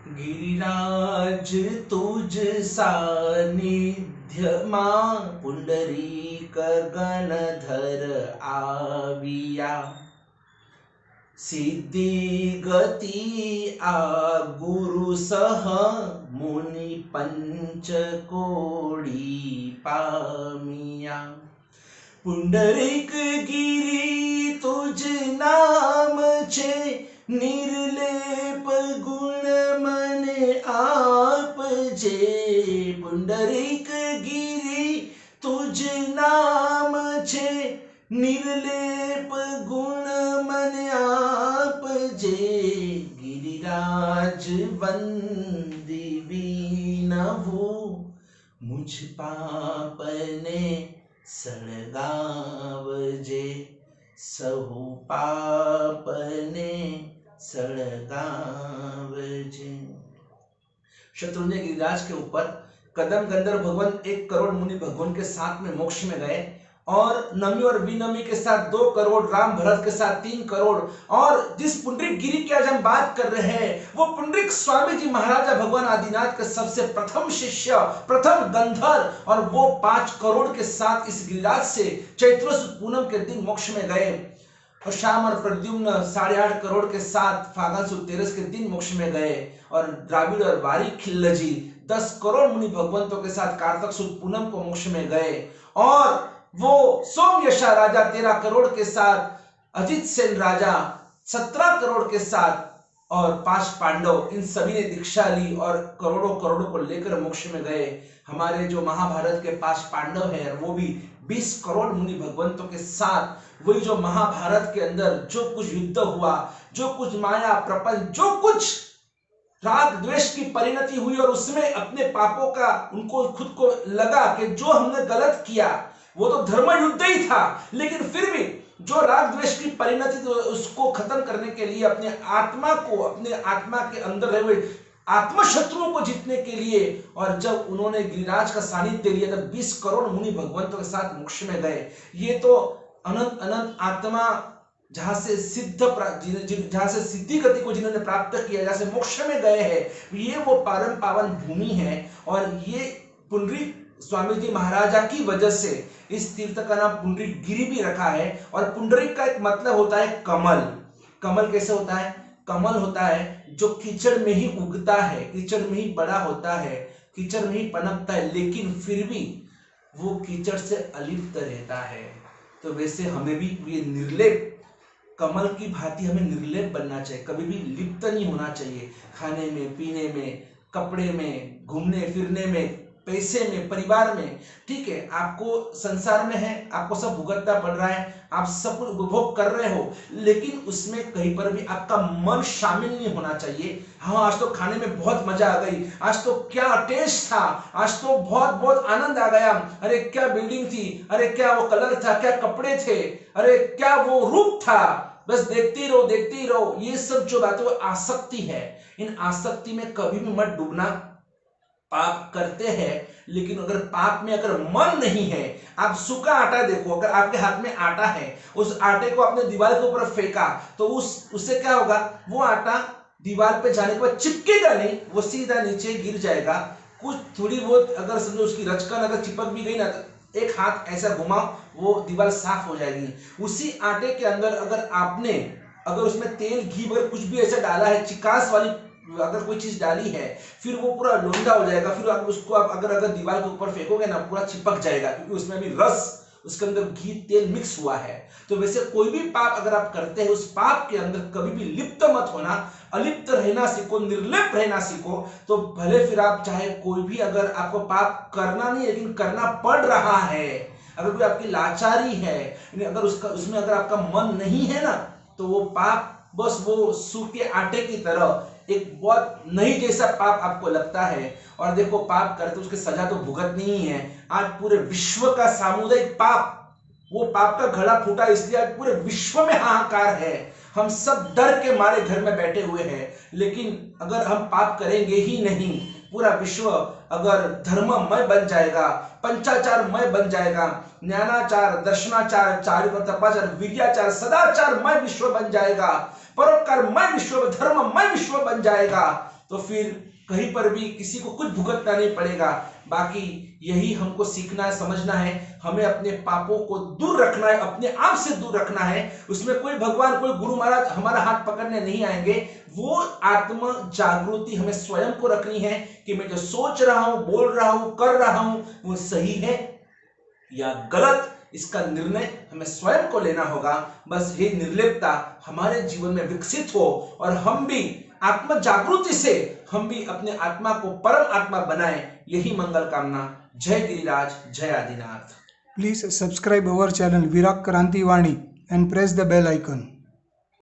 गिरिराज तुझ सानिध्यमा पुंडरीक गणधर आविया। सिद्धि गति आ गुरु सह मुनि पंच कोड़ी पामिया। पुंडरीक गिरी तुझ नाम छे निर्लेप गुण मन आप जे। पुंडरीक गिरी तुझ नाम छे निर्लेप गुण मन आप जे। गिरिराज वंदिवीनभु मुझ पापने सळगावजे। सहु पापने सळगावजे। शत्रुंजय गिरिराज के ऊपर कदम गंधर्व भगवान 1 करोड़ मुनि भगवान के साथ में मोक्ष में गए और नमी और विनमी के साथ 2 करोड़, राम भरत के साथ 3 करोड़। और जिस पुंडरीक गिरी की आज हम बात कर रहे हैं वो पुंडरीक स्वामी जी महाराजा भगवान आदिनाथ के सबसे प्रथम शिष्य, प्रथम गंधर्व, और वो 5 करोड़ के साथ इस गिरिराज से चैत्र सुद पूनम के दिन मोक्ष में गए। और श्याम और प्रद्युम्न 8.5 करोड़ के साथ फागुन सुद 13 के दिन मोक्ष में गए। और द्राविड़ और वारी खिल्लजी 10 करोड़ मुनि भगवंतों के साथ कार्तक सुद पूनम को मोक्ष में गए। और वो सोमयशा राजा 13 करोड़ के साथ, अजित सेन राजा 17 करोड़ के साथ, और 5 पांडव, इन सभी ने दीक्षा ली और करोड़ों करोड़ों को लेकर मोक्ष में गए। हमारे जो महाभारत के 5 पांडव हैं वो भी 20 करोड़ मुनि भगवंतों के साथ, वही जो महाभारत के अंदर जो कुछ युद्ध हुआ, जो कुछ माया प्रपंच, जो कुछ राग द्वेष की परिणति हुई, और उसमें अपने पापों का उनको खुद को लगा कि जो हमने गलत किया वो तो धर्म युद्ध ही था, लेकिन फिर भी जो राग द्वेष की परिणति थी उसको खत्म करने के लिए अपने आत्मा को, अपने आत्मा के अंदर रहे हुए आत्म शत्रुओं को जीतने के लिए, और जब उन्होंने गिरिराज का सानिध्य लिया तब 20 करोड़ मुनि भगवंतों के साथ मोक्ष में गए। ये तो अनंत अनंत आत्मा जहां से जहां से सिद्धि गति को जिन्होंने प्राप्त किया, जहां से मोक्ष में गए हैं, ये वो परम पावन भूमि है। और ये पुंडरीक स्वामी जी महाराजा की वजह से इस तीर्थ का नाम पुंडरीक गिरी भी रखा है। और पुंडरीक का एक मतलब होता है कमल। कमल कैसे होता है? कमल होता है जो कीचड़ में ही उगता है, कीचड़ में ही बड़ा होता है, कीचड़ में ही पनपता है, लेकिन फिर भी वो कीचड़ से अलिप्त रहता है। तो वैसे हमें भी ये निर्लेप, कमल की भांति हमें निर्लेप बनना चाहिए, कभी भी लिप्त नहीं होना चाहिए। खाने में, पीने में, कपड़े में, घूमने फिरने में, पैसे में, परिवार में, ठीक है, आपको संसार में है, आपको सब भुगतना पड़ रहा है, आप सब कुछ उपभोग कर रहे हो, लेकिन उसमें कहीं पर भी आपका मन शामिल नहीं होना चाहिए। हाँ, आज तो खाने में बहुत मजा आ गई, आज तो क्या टेस्ट था, आज तो बहुत बहुत आनंद आ गया, अरे क्या बिल्डिंग थी, अरे क्या वो कलर था, क्या कपड़े थे, अरे क्या वो रूप था, बस देखते रहो देखते ही रहो। ये सब जो बातें वो आसक्ति है, इन आसक्ति में कभी भी मत डूबना। पाप करते हैं, लेकिन अगर पाप में अगर मन नहीं है, आप सूखा आटा देखो, अगर आपके हाथ में आटा है, उस आटे को आपने दीवार के ऊपर फेंका तो उससे क्या होगा? वो आटा दीवार पे जाने के बाद चिपकेगा नहीं, वो सीधा नीचे गिर जाएगा। कुछ थोड़ी बहुत अगर समझो उसकी रचकन अगर चिपक भी गई ना, तो एक हाथ ऐसा घुमाओ, वो दीवार साफ हो जाएगी। उसी आटे के अंदर अगर आपने अगर उसमें तेल, घी वगैरह कुछ भी ऐसा डाला है, चिकास वाली अगर कोई चीज डाली है, फिर वो पूरा लोंदा हो जाएगा। फिर आप उसको अगर दीवार के ऊपर फेंकोगे ना, पूरा चिपक जाएगा, क्योंकि उसमें भी रस, उसके अंदर घी तेल मिक्स हुआ है। तो वैसे कोई भी पाप अगर आप करते हैं, उस पाप के अंदर कभी भी लिप्त मत होना, अलिप्त रहना सीखो, निर्लिप्त रहना सीखो। तो भले फिर आप चाहे कोई भी अगर आपको पाप करना नहीं लेकिन करना पड़ रहा है, अगर कोई आपकी लाचारी है, अगर उसमें अगर आपका मन नहीं है ना, तो वो पाप बस वो सूखे आटे की तरह एक बहुत नहीं जैसा पाप आपको लगता है। और देखो, पाप करते उसकी सजा तो भुगतनी ही है। आज पूरे विश्व का सामुदायिक पाप, वो पाप का घड़ा फूटा, इसलिए आज पूरे विश्व में हाहाकार है। हम सब डर के मारे घर में बैठे हुए हैं, लेकिन अगर हम पाप करेंगे ही नहीं, पूरा विश्व अगर धर्ममय बन जाएगा, पंचाचारमय बन जाएगा, ज्ञानाचार, दर्शनाचार, चार्य तपाचार, वीर्याचार, सदाचारमय विश्व बन जाएगा, परोपकारमय विश्व, धर्ममय विश्व बन जाएगा, तो फिर कहीं पर भी किसी को कुछ भुगतना नहीं पड़ेगा। बाकी यही हमको सीखना है, समझना है, हमें अपने पापों को दूर रखना है, अपने आप से दूर रखना है। उसमें कोई भगवान, कोई गुरु महाराज हमारा हाथ पकड़ने नहीं आएंगे। वो आत्म जागृति हमें स्वयं को रखनी है कि मैं जो सोच रहा हूं, बोल रहा हूं, कर रहा हूं, वो सही है या गलत, इसका निर्णय हमें स्वयं को लेना होगा। बस ये निर्लेपता हमारे जीवन में विकसित हो और हम भी आत्म जागृति से हम भी अपने आत्मा को परम आत्मा बनाएं, यही मंगल कामना। जय गिरिराज, जय Adinath. Please subscribe our channel Virag Kranti Vani and press the bell icon.